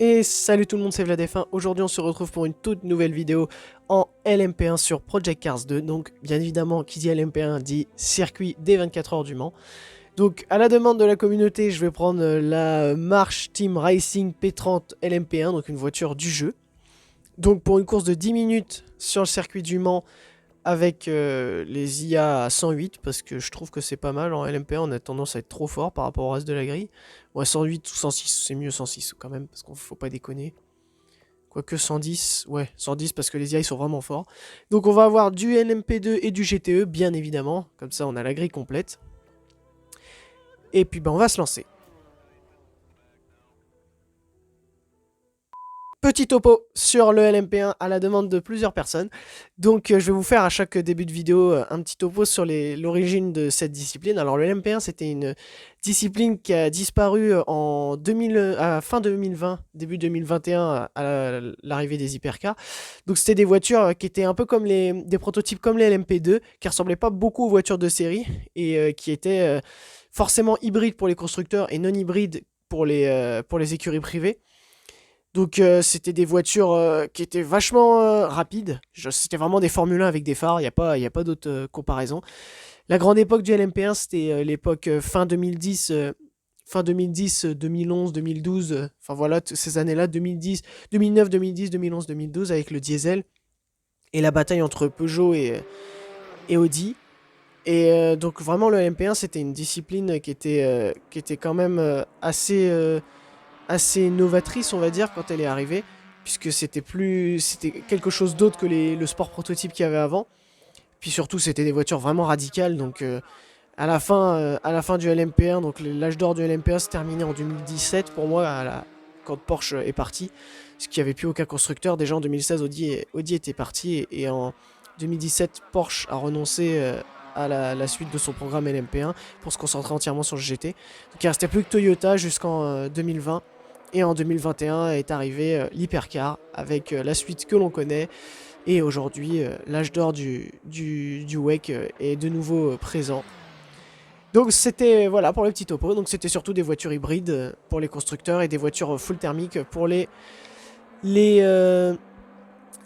Et salut tout le monde, c'est Vladf1. Aujourd'hui on se retrouve pour une toute nouvelle vidéo en LMP1 sur Project Cars 2. Donc bien évidemment, qui dit LMP1 dit circuit des 24 heures du Mans. Donc à la demande de la communauté, je vais prendre la March Team Racing P30 LMP1, donc une voiture du jeu. Donc pour une course de 10 minutes sur le circuit du Mans avec les IA à 108, parce que je trouve que c'est pas mal. En LMP1 on a tendance à être trop fort par rapport au reste de la grille. Ouais, 108 ou 106, c'est mieux 106 quand même, parce qu'il faut pas déconner. Quoique 110, ouais, 110 parce que les IA ils sont vraiment forts. Donc on va avoir du LMP2 et du GTE, bien évidemment. Comme ça on a la grille complète. Et puis ben on va se lancer. Petit topo sur le LMP1 à la demande de plusieurs personnes. Donc je vais vous faire à chaque début de vidéo un petit topo sur l'origine de cette discipline. Alors le LMP1 c'était une discipline qui a disparu en fin 2020, début 2021 à l'arrivée des hypercars. Donc c'était des voitures qui étaient un peu comme des prototypes comme les LMP2, qui ressemblaient pas beaucoup aux voitures de série et qui étaient forcément hybrides pour les constructeurs et non hybrides pour les écuries privées. Donc c'était des voitures qui étaient vachement rapides. C'était vraiment des Formule 1 avec des phares, il n'y a pas d'autre comparaison. La grande époque du LMP1, c'était l'époque fin 2010, 2011, 2012, enfin voilà, ces années-là, 2010, 2009, 2010, 2011, 2012, avec le diesel et la bataille entre Peugeot et Audi. Et donc vraiment le LMP1, c'était une discipline qui était quand même assez novatrice, on va dire, quand elle est arrivée, puisque c'était quelque chose d'autre que le sport prototype qu'il y avait avant. Puis surtout, c'était des voitures vraiment radicales. Donc à la fin du LMP1, donc l'âge d'or du LMP1 se terminait en 2017 pour moi, quand Porsche est parti, parce qu'il n'y avait plus aucun constructeur. Déjà en 2016, Audi était parti et en 2017, Porsche a renoncé à la suite de son programme LMP1 pour se concentrer entièrement sur le GT. Donc il ne restait plus que Toyota jusqu'en 2020. Et en 2021 est arrivé l'hypercar avec la suite que l'on connaît. Et aujourd'hui, l'âge d'or du WEC est de nouveau présent. Donc c'était, voilà, pour le petit topo. Donc c'était surtout des voitures hybrides pour les constructeurs et des voitures full thermiques pour les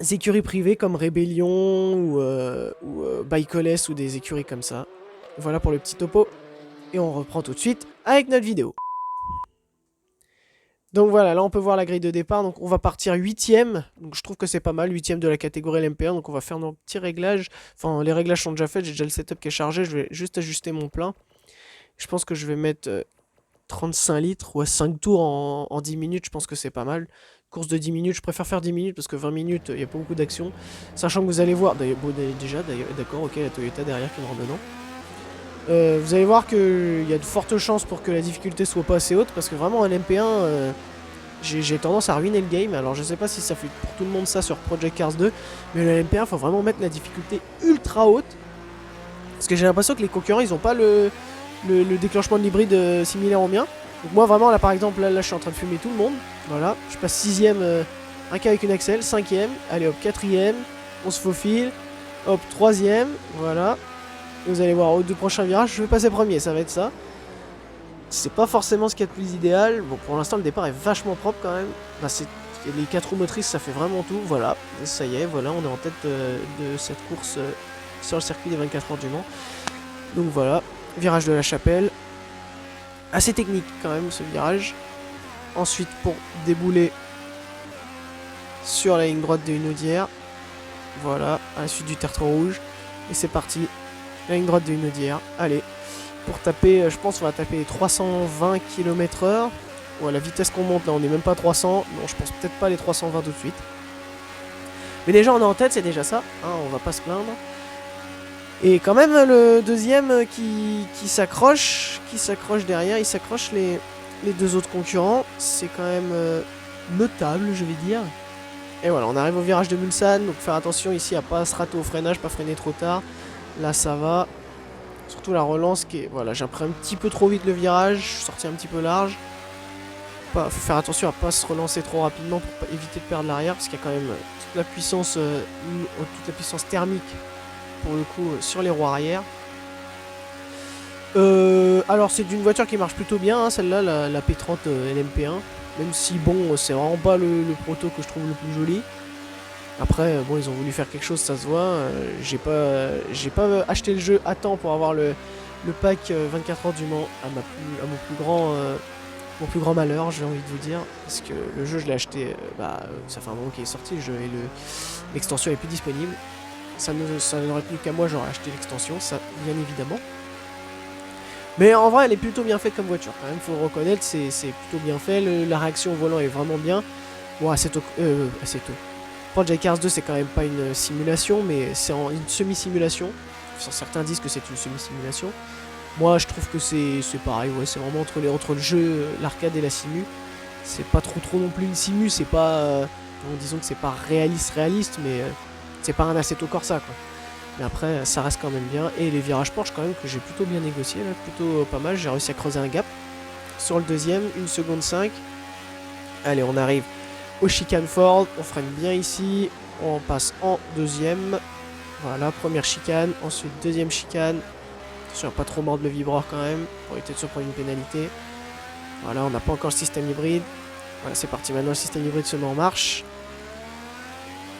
écuries privées comme Rebellion ou Bikeoless ou des écuries comme ça. Voilà pour le petit topo. Et on reprend tout de suite avec notre vidéo. Donc voilà, là on peut voir la grille de départ, donc on va partir 8ème, donc je trouve que c'est pas mal, 8ème de la catégorie LMP1, donc on va faire nos petits réglages, enfin les réglages sont déjà faits, j'ai déjà le setup qui est chargé, je vais juste ajuster mon plein. Je pense que je vais mettre 35 litres ou à 5 tours en 10 minutes, je pense que c'est pas mal. Course de 10 minutes, je préfère faire 10 minutes parce que 20 minutes, il n'y a pas beaucoup d'action. Sachant que vous allez voir, déjà, d'accord, ok, la Toyota derrière qui me rend dedans. Vous allez voir qu'il y a de fortes chances pour que la difficulté soit pas assez haute parce que vraiment en LMP1 j'ai tendance à ruiner le game. Alors je sais pas si ça fait pour tout le monde ça sur Project Cars 2, mais le LMP1 faut vraiment mettre la difficulté ultra haute parce que j'ai l'impression que les concurrents ils ont pas le déclenchement de l'hybride similaire au mien. Donc moi vraiment là par exemple là je suis en train de fumer tout le monde. Voilà, je passe 6ème un cas avec une Axel, 5ème, allez hop 4ème, on se faufile, hop 3ème, voilà. Et vous allez voir, aux 2 prochains virages, je vais passer premier, ça va être ça. C'est pas forcément ce qu'il y a de plus idéal. Bon, pour l'instant, le départ est vachement propre quand même. Bah, les 4 roues motrices, ça fait vraiment tout. Voilà, ça y est, voilà, on est en tête de cette course sur le circuit des 24 heures du Mans. Donc voilà, virage de la Chapelle. Assez technique quand même ce virage. Ensuite, pour débouler sur la ligne droite de Hunaudière. Voilà, à la suite du tertre rouge. Et c'est parti. La ligne droite de Hunaudière. Allez, pour taper, je pense qu'on va taper 320 km/h. Ouais, la vitesse qu'on monte là, on n'est même pas à 300. Non, je pense peut-être pas les 320 tout de suite. Mais déjà, on est en tête, c'est déjà ça. Hein, on va pas se plaindre. Et quand même, le deuxième qui s'accroche derrière, il s'accroche les 2 autres concurrents. C'est quand même notable, je vais dire. Et voilà, on arrive au virage de Mulsanne. Donc faire attention ici à pas se rater au freinage, pas freiner trop tard. Là, ça va. Surtout la relance qui est... Voilà, j'ai pris un petit peu trop vite le virage, je suis sorti un petit peu large. Faut faire attention à pas se relancer trop rapidement pour éviter de perdre l'arrière, parce qu'il y a quand même toute la puissance thermique, pour le coup, sur les roues arrière. Alors c'est d'une voiture qui marche plutôt bien, hein, celle-là, la P30 LMP1. Même si bon, c'est vraiment pas le proto que je trouve le plus joli. Après, bon, ils ont voulu faire quelque chose, ça se voit. J'ai pas acheté le jeu à temps pour avoir le pack 24 heures du Mans à mon plus grand malheur, j'ai envie de vous dire. Parce que le jeu, je l'ai acheté, ça fait un moment qu'il est sorti, le jeu, et l'extension est plus disponible. Ça n'aurait plus qu'à moi, j'aurais acheté l'extension, ça, bien évidemment. Mais en vrai, elle est plutôt bien faite comme voiture, quand même, faut le reconnaître, c'est plutôt bien fait. La réaction au volant est vraiment bien. Bon, assez tôt. Project Cars 2, c'est quand même pas une simulation, mais c'est une semi-simulation. Certains disent que c'est une semi-simulation. Moi, je trouve que c'est pareil, ouais, c'est vraiment entre le jeu, l'arcade et la simu. C'est pas trop non plus une simu, c'est pas... disons que c'est pas réaliste, mais c'est pas un Assetto Corsa, quoi. Mais après, ça reste quand même bien. Et les virages Porsche, quand même, que j'ai plutôt bien négocié, là, plutôt pas mal. J'ai réussi à creuser un gap. Sur le deuxième, 1 seconde 5. Allez, on arrive au chicane Ford. On freine bien ici. On passe en deuxième. Voilà, première chicane. Ensuite, deuxième chicane. Attention à pas trop mordre le vibreur quand même, pour éviter de se prendre une pénalité. Voilà, on n'a pas encore le système hybride. Voilà, c'est parti. Maintenant, le système hybride se met en marche.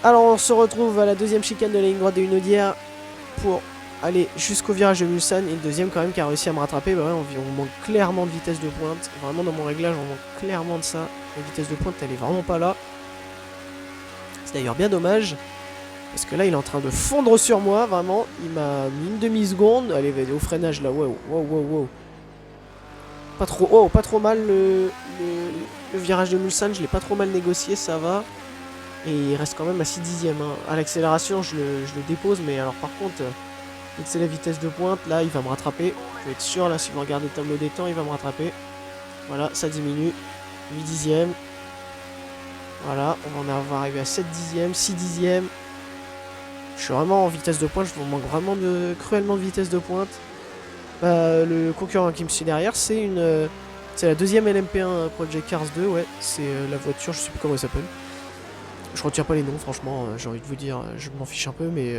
Alors, on se retrouve à la deuxième chicane de la ligne droite de Hunaudière pour aller jusqu'au virage de Mulsanne. Et le deuxième, quand même, qui a réussi à me rattraper. Bah ouais, on manque clairement de vitesse de pointe. Vraiment, dans mon réglage, on manque clairement de ça. La vitesse de pointe, elle est vraiment pas là. C'est d'ailleurs bien dommage. Parce que là, il est en train de fondre sur moi, vraiment. Il m'a mis une demi-seconde. Allez, au freinage, là. Wow. Pas trop mal le virage de Mulsanne. Je l'ai pas trop mal négocié, ça va. Et il reste quand même à 6 dixièmes. Hein. À l'accélération, je le dépose. Mais alors, par contre, dès que c'est la vitesse de pointe, là, il va me rattraper. Vous pouvez être sûr, là, si vous regardez le tableau des temps, il va me rattraper. Voilà, ça diminue. 8 dixièmes. Voilà, on va en arriver à 7 dixièmes, 6 dixièmes. Je suis vraiment en vitesse de pointe, je me manque vraiment cruellement de vitesse de pointe. Le concurrent qui me suit derrière, c'est la deuxième LMP1 Project Cars 2, ouais. C'est la voiture, je sais plus comment elle s'appelle. Je retiens pas les noms, franchement, j'ai envie de vous dire, je m'en fiche un peu, mais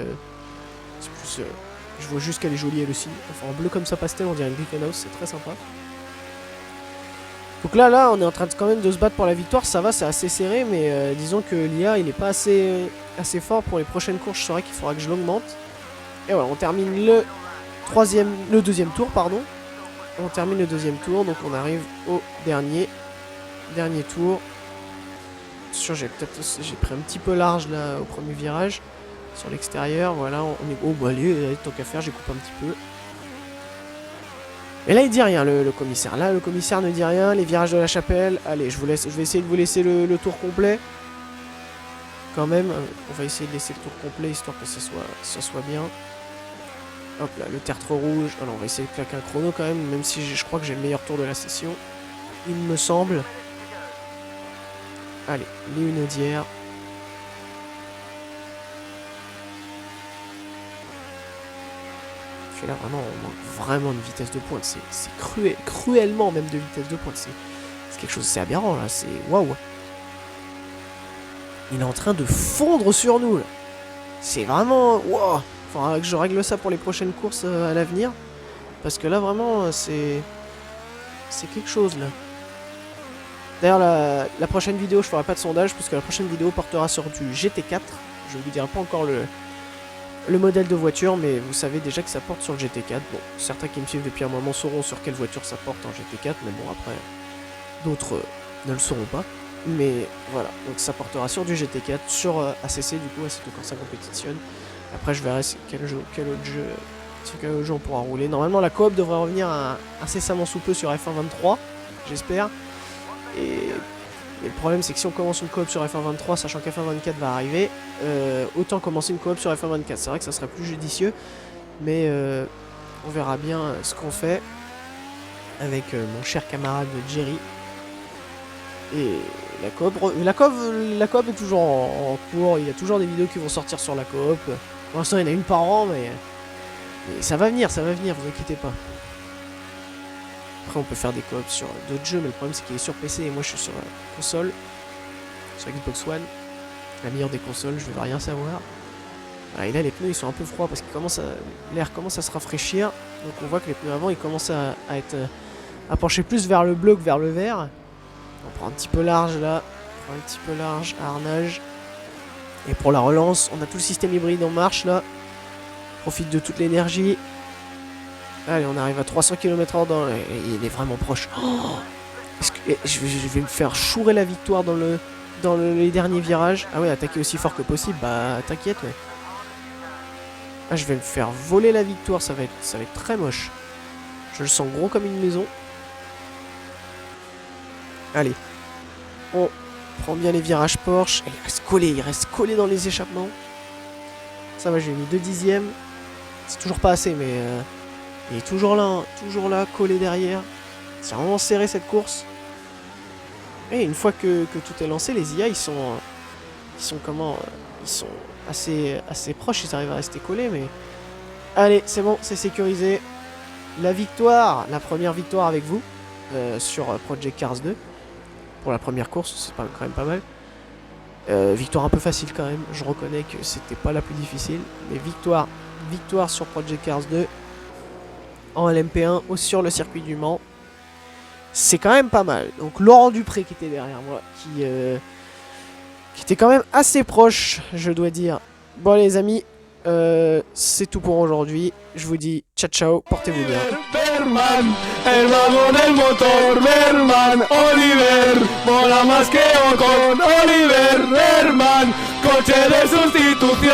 c'est plus... je vois juste qu'elle est jolie elle aussi. Enfin, en bleu comme ça pastel, on dirait une Glickenhaus, c'est très sympa. Donc là, on est en train quand même de se battre pour la victoire, ça va, c'est assez serré, mais disons que l'IA, il est pas assez fort pour les prochaines courses, je saurais qu'il faudra que je l'augmente. Et voilà, on termine le deuxième tour, pardon. On termine le deuxième tour, donc on arrive au dernier tour. J'ai pris un petit peu large là au premier virage sur l'extérieur. Voilà, on est... Oh bah allez, tant qu'à faire, j'ai coupé un petit peu. Et là il dit rien le commissaire. Là le commissaire ne dit rien. Les virages de la chapelle. Allez, je vais essayer de vous laisser le tour complet. Quand même, on va essayer de laisser le tour complet histoire que ça soit bien. Hop là, le tertre rouge. Alors on va essayer de claquer un chrono quand même si je crois que j'ai le meilleur tour de la session. Il me semble. Allez, les Hunaudière. Là vraiment on manque vraiment de vitesse de pointe, c'est cruellement même de vitesse de pointe, c'est quelque chose, c'est aberrant là, c'est waouh. Il est en train de fondre sur nous là. C'est vraiment waouh. Faudra que je règle ça pour les prochaines courses à l'avenir, parce que là vraiment c'est quelque chose là. D'ailleurs la prochaine vidéo je ferai pas de sondage, puisque la prochaine vidéo portera sur du GT4. Je ne vous dirai pas encore le modèle de voiture, mais vous savez déjà que ça porte sur le GT4. Bon, certains qui me suivent depuis un moment sauront sur quelle voiture ça porte en GT4, mais bon, après, d'autres ne le sauront pas. Mais voilà, donc ça portera sur du GT4, sur ACC, du coup, Assetto Corsa Competition. Après, je verrai sur quel autre jeu on pourra rouler. Normalement, la coop devrait revenir incessamment sous peu sur F1 23, j'espère. Et le problème, c'est que si on commence une coop sur F1 23, sachant qu'F1 24 va arriver, autant commencer une coop sur F1 24. C'est vrai que ça serait plus judicieux, mais on verra bien ce qu'on fait avec mon cher camarade Jerry. Et la coop est toujours en cours. Il y a toujours des vidéos qui vont sortir sur la coop. Pour l'instant, il y en a une par an, mais ça va venir, vous inquiétez pas. Après on peut faire des coops sur d'autres jeux, mais le problème c'est qu'il est sur PC et moi je suis sur console, sur Xbox One, la meilleure des consoles, je vais rien savoir. Voilà, et là les pneus ils sont un peu froids parce que l'air commence à se rafraîchir, donc on voit que les pneus avant ils commencent à pencher plus vers le bleu que vers le vert. On prend un petit peu large là. On prend un petit peu large, harnage. Et pour la relance, on a tout le système hybride en marche là. Profite de toute l'énergie. Allez, on arrive à 300 km/h dans... Il est vraiment proche. Oh, je vais me faire chourer la victoire dans les derniers virages. Ah ouais, attaquer aussi fort que possible. Bah, t'inquiète, ouais. Ah, je vais me faire voler la victoire. Ça va être très moche. Je le sens gros comme une maison. Allez. On prend bien les virages Porsche. Et il reste collé dans les échappements. Ça va, j'ai mis 2 dixièmes. C'est toujours pas assez, mais... il est toujours là, collé derrière. C'est vraiment serré cette course. Et une fois que tout est lancé, les IA, ils sont comment ils sont assez proches, ils arrivent à rester collés, mais... Allez, c'est bon, c'est sécurisé. La victoire, la première victoire avec vous, sur Project Cars 2. Pour la première course, c'est quand même pas mal. Victoire un peu facile quand même, je reconnais que c'était pas la plus difficile. Mais victoire sur Project Cars 2. En LMP1 ou sur le circuit du Mans. C'est quand même pas mal. Donc Laurent Dupré qui était derrière moi, qui était quand même assez proche, je dois dire. Bon les amis, c'est tout pour aujourd'hui. Je vous dis ciao ciao, portez-vous bien. Berman, el vago del motor, Berman, Oliver, mola más que Ocon, Oliver, Berman, coche de sustitución.